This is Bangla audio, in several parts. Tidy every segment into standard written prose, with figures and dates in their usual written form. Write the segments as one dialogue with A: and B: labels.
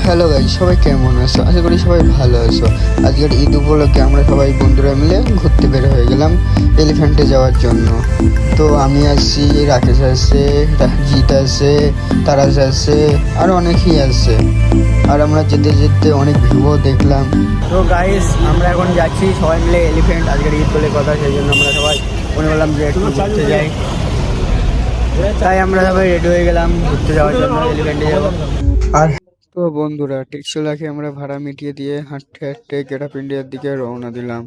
A: হ্যালো গাইস, সবাই কেমন আছো? আশা করি সবাই ভালো আছো। আজকের ঈদ উপলক্ষে আমরা সবাই বন্ধুরা মিলে ঘুরতে বের হয়ে গেলাম এলিফ্যান্টে যাওয়ার জন্য। তো আমি আছি, রাকেশ আছে, জিৎ আছে, তারাজ আছে, আর অনেকেই আছে। আর আমরা যেতে যেতে অনেক ভিউও দেখলাম। তো গাইস, আমরা এখন যাচ্ছি সবাই মিলে এলিফ্যান্ট। আজকের ঈদ বলে কথা, সেই জন্য আমরা সবাই মনে করলাম যে একটু ঘুরতে যাই। তাই আমরা সবাই রেডি হয়ে গেলাম ঘুরতে যাওয়ার জন্য, এলিফ্যান্টে যাবো। আর তো বন্ধুরা, টিকশোলাকে আমরা ভাড়া মিটিয়ে দিয়ে হাঁটতে হাঁটতে গেট অফ ইন্ডিয়ার দিকে রওনা দিলাম।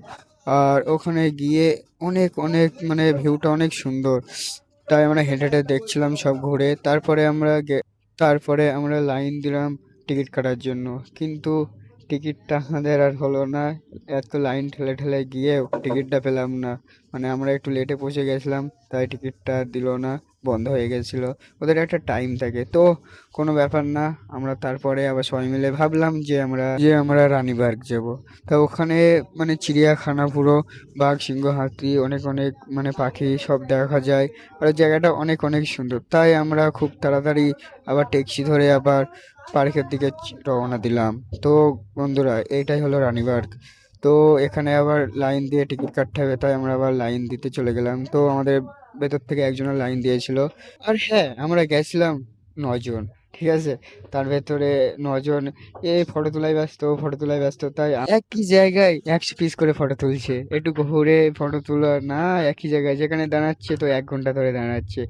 A: আর ওখানে গিয়ে অনেক অনেক ভিউটা অনেক সুন্দর। তাই আমরা হেঁটে হেঁটে দেখছিলাম সব ঘুরে। তারপরে আমরা লাইন দিলাম টিকিট কাটার জন্য, কিন্তু টিকিটটা আমাদের আর হলো না। এত লাইন ঠেলে ঠেলে গিয়েও টিকিটটা পেলাম না। আমরা একটু লেটে পৌঁছে গেছিলাম, তাই টিকিটটা দিল না, বন্ধ হয়ে গেছিলো। ওদের একটা টাইম থাকে, তো কোনো ব্যাপার না। আমরা তারপরে আবার সবাই মিলে ভাবলাম যে আমরা রানীবাগ যাব। তা ওখানে চিড়িয়াখানা পুরো, বাঘ, সিংহ, হাতি, অনেক অনেক পাখি সব দেখা যায়। আর ওই জায়গাটা অনেক অনেক সুন্দর। তাই আমরা খুব তাড়াতাড়ি আবার ট্যাক্সি ধরে আবার পার্কের দিকে রওনা দিলাম। তো বন্ধুরা, এইটাই হলো রানীবাগ। তো এখানে আবার লাইন দিয়ে টিকিট কাটতে হবে, তাই আমরা আবার লাইন দিতে চলে গেলাম। তো আমাদের ভেতর থেকে একজনের লাইন দিয়েছিল। আর হ্যাঁ, আমরা গেছিলাম 9 জন, ঠিক আছে। তার ভেতরে 9 জন ফটো তোলায় ব্যস্ত, তাই একই জায়গায় 100 পিস করে ফটো তুলছে। একটু ঘুরে ফটো তোলা না, একই জায়গায় যেখানে দাঁড়াচ্ছে তো 1 ঘন্টা ধরে দাঁড়াচ্ছে।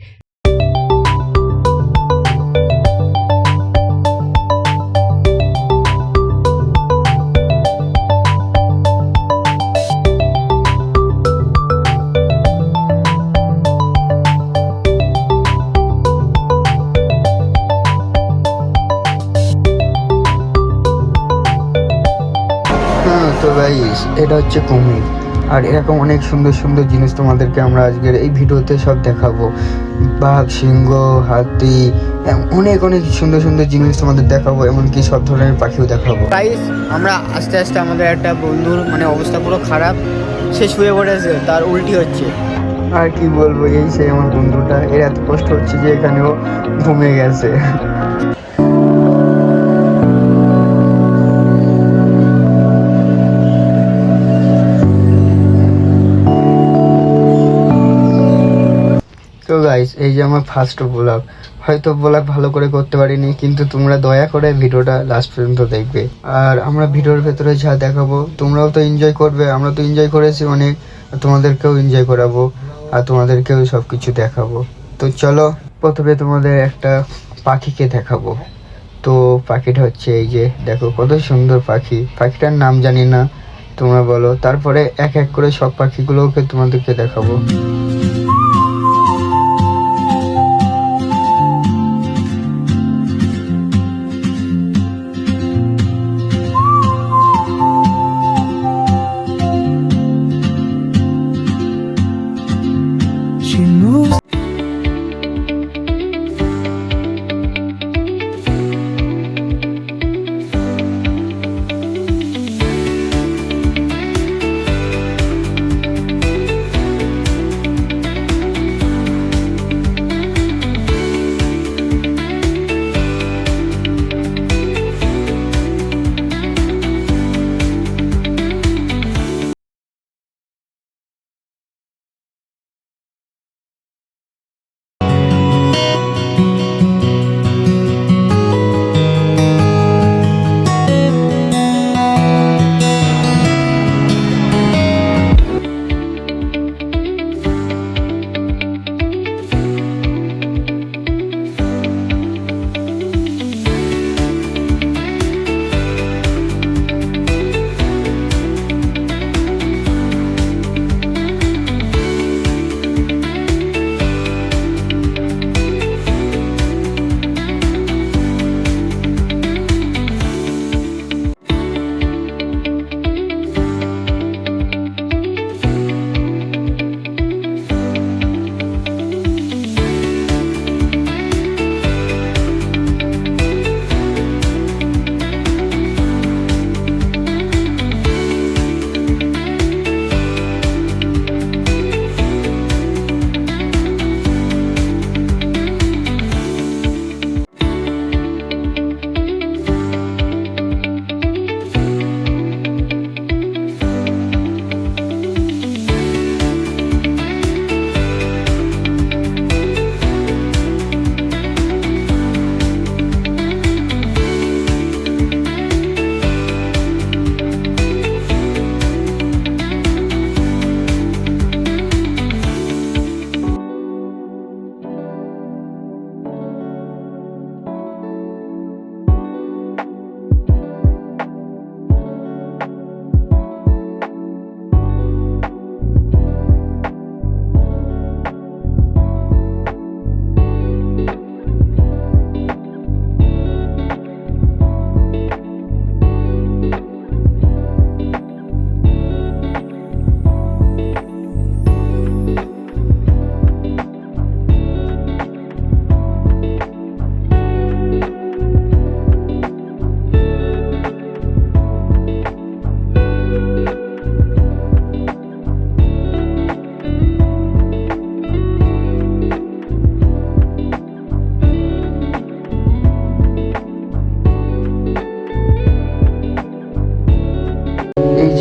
A: হ্যাঁ, তো গাইস, এটা হচ্ছে কুমির। আর এরকম অনেক সুন্দর সুন্দর জিনিস তোমাদেরকে আমরা আজকের এই ভিডিওতে সব দেখাবো। বাঘ, সিংহ, হাতি, অনেক অনেক সুন্দর সুন্দর জিনিস তোমাদের দেখাবো, এমনকি সব ধরনের পাখিও দেখাবো। গাইস, আমরা আস্তে আস্তে আমাদের একটা বন্ধুর অবস্থা পুরো খারাপ, সে শুয়ে পড়েছে, তার উল্টি হচ্ছে। আর কি বলবো, এই সেই আমার বন্ধুটা, এর এত কষ্ট হচ্ছে যে এখানেও ঘুমিয়ে গেছে। তো গাইস, এই যে আমার ফার্স্ট ব্লগ। হয়তো ব্লগ ভালো করে করতে পারিনি, কিন্তু তোমরা দয়া করে ভিডিওটা লাস্ট পর্যন্ত দেখবে। আর আমরা ভিডিওর ভেতরে যা দেখাবো তোমরাও তো এনজয় করবে। আমরা তো এনজয় করেছি অনেক, তোমাদেরকেও এনজয় করাবো, আর তোমাদেরকেও সব কিছু দেখাবো। তো চলো, প্রথমে তোমাদের একটা পাখিকে দেখাবো। তো পাখিটা হচ্ছে এই যে, দেখো কত সুন্দর পাখি। পাখিটার নাম জানি না, তোমরা বলো। তারপরে এক এক করে সব পাখিগুলোকে তোমাদেরকে দেখাবো।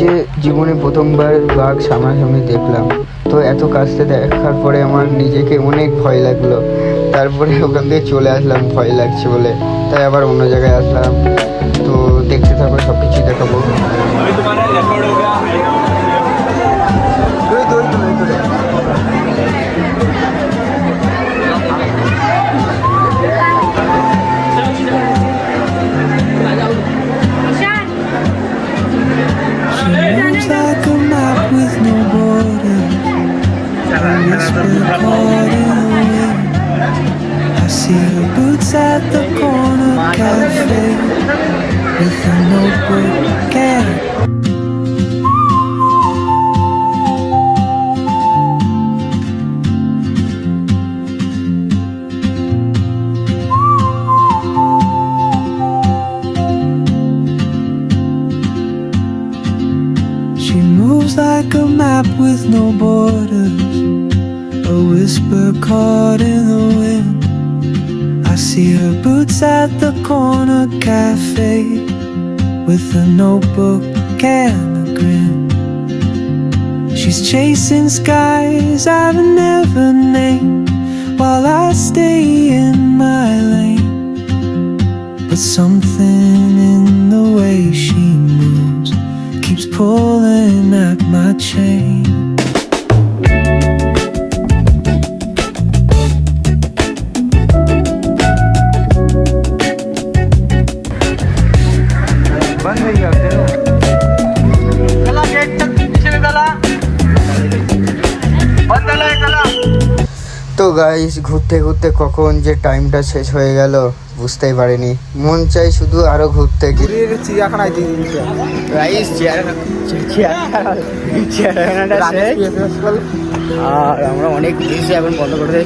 A: যে জীবনে প্রথমবার বাঘ সামনাসামনি দেখলাম, তো এত কাছতে দেখার পরে আমার নিজেকে অনেক ভয় লাগলো। তারপরে ওখান থেকে চলে আসলাম ভয় লাগছে বলে, তাই আবার অন্য জায়গায় আসলাম। তো দেখতে থাকো, সব কিছুই দেখাবো।
B: Moves like a map with no borders. Whisper caught in the wind. I see her boots at the corner cafe with a notebook and she moves like a map with no borders. A whisper caught in the wind. I see her boots at the corner cafe with a notebook and a grin. She's chasing skies I've never named while I stay in my lane. But something in the way she moves keeps pulling at my chain.
A: তো গাইস, ঘুরতে ঘুরতে কখন যে টাইমটা শেষ হয়ে গেল বুঝতেই পারিনি। মন চাই শুধু আরো ঘুরতে। চিড়িয়াখানায় গাইস, চিড়িয়াখানাটা আর আমরা অনেক ঘুরেছি, এখন বন্ধ করে